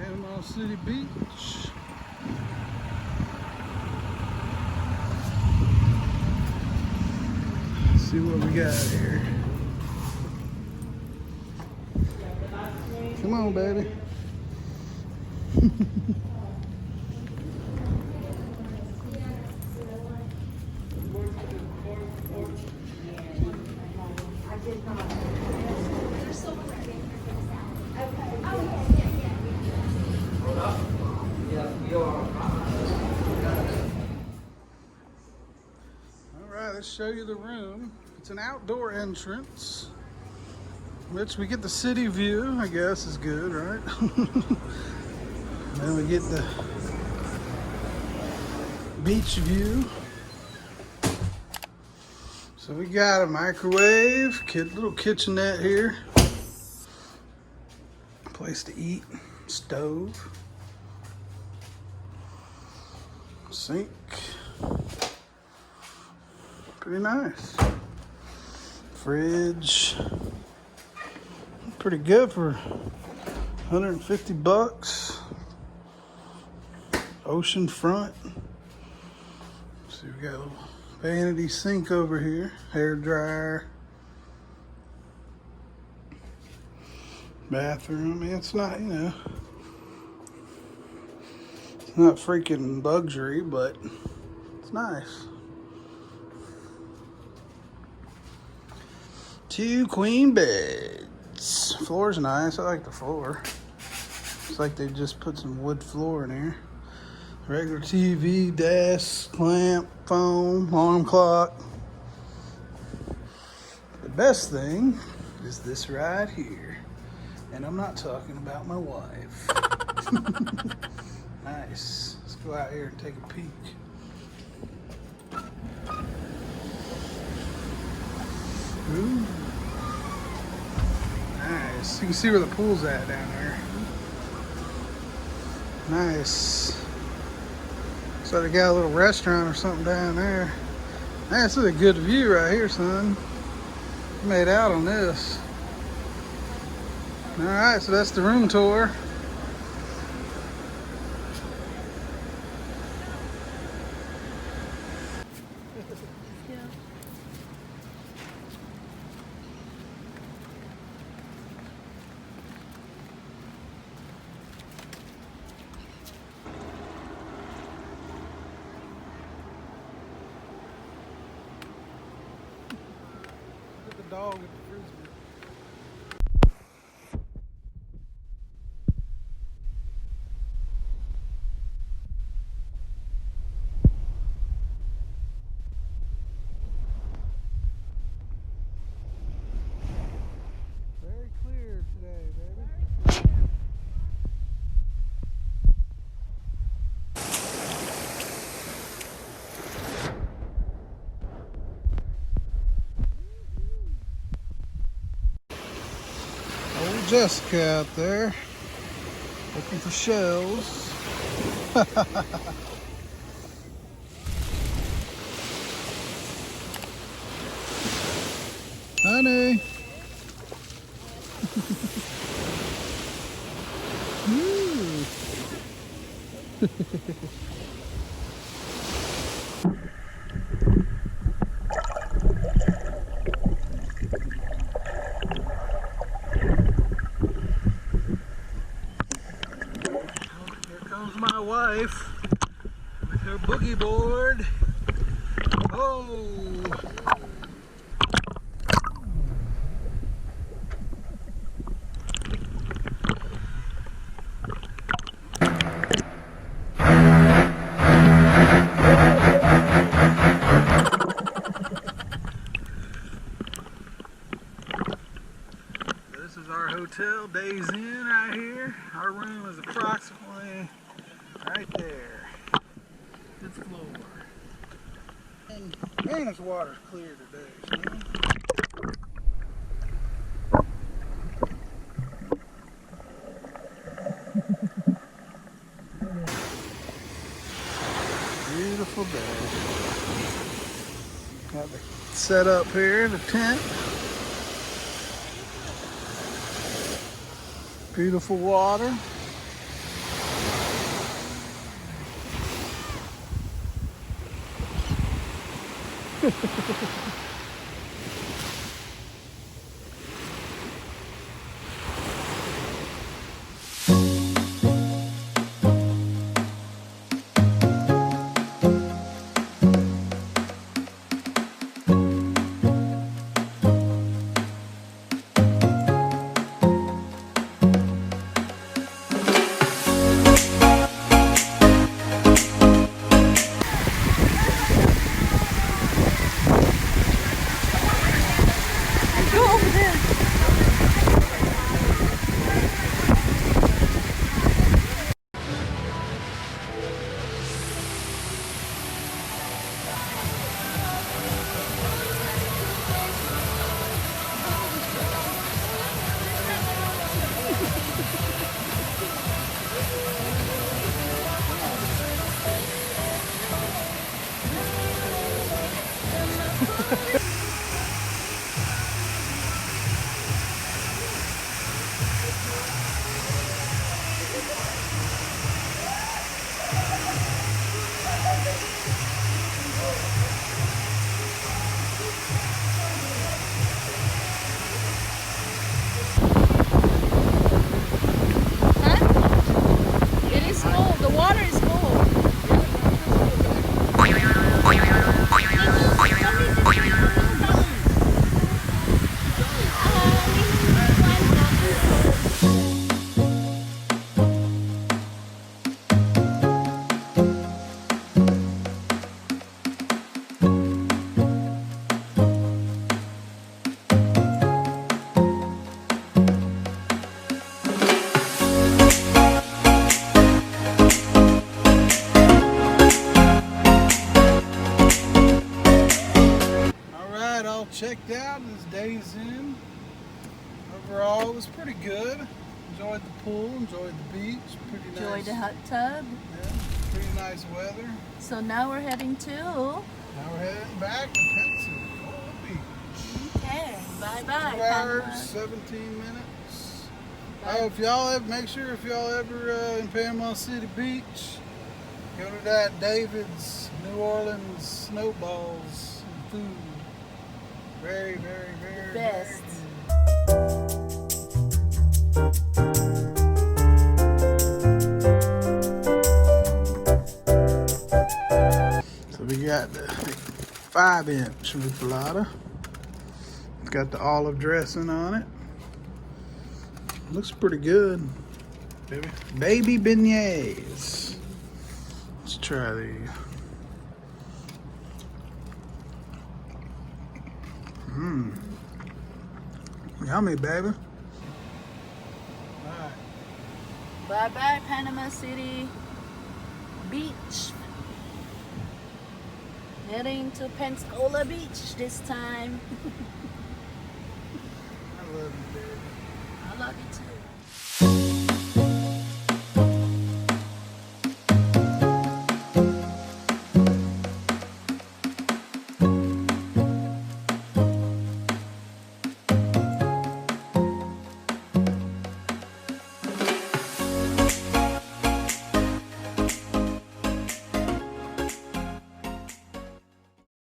Panama City Beach. Let's see what we got here. Come on, baby. Alright, let's show you the room. It's an outdoor entrance, which we get the city view, I guess is good, right? Then we get the beach view. So we got a microwave, little kitchenette here, place to eat, stove, sink, pretty nice, fridge, pretty good for 150 bucks, ocean front. So we got a little vanity sink over here, hair dryer, bathroom. I mean, it's not, it's not freaking luxury, but it's nice. 2 queen beds. Floor's nice. I like the floor. It's like they just put some wood floor in here. Regular TV, desk, lamp, phone, alarm clock. The best thing is this right here. And I'm not talking about my wife. Nice. Let's go out here and take a peek. Ooh. Nice. You can see where the pool's at down there. Nice. So they got a little restaurant or something down there. Man, this is a good view right here, son. Made out on this. All right, so that's the room tour. Dog with the frisbee. Very clear today, baby. Old Jessica out there looking for shells. Honey. Ooh. My wife with her boogie board. Oh, this is our hotel, Days Inn, right here. Our room is approximately right there. Fifth floor. And man, this water's clear today. Beautiful day. Got the set up here, the tent. Beautiful water. Go over there. Huh? It is cold. The water is cold. Alright, all checked out. This day's in. Overall, it was pretty good. Enjoyed the pool, enjoyed the beach. Pretty Enjoy nice. the hot tub. Yeah, pretty nice weather. So now we're heading to. Now we're heading back to Pensacola Beach. Okay. Bye bye. 2 hours, 17 minutes. Oh, if y'all ever, make sure if y'all ever in Panama City Beach, go to that David's New Orleans Snowballs and food. Very, very, very, Best. very good. So we got the 5-inch replata. It's got the olive dressing on it. Looks pretty good. Baby beignets. Let's try these. Mmm. Yummy, baby. Alright. Bye bye, Panama City Beach. Heading to Pensacola Beach this time. I love you, baby. I love you too.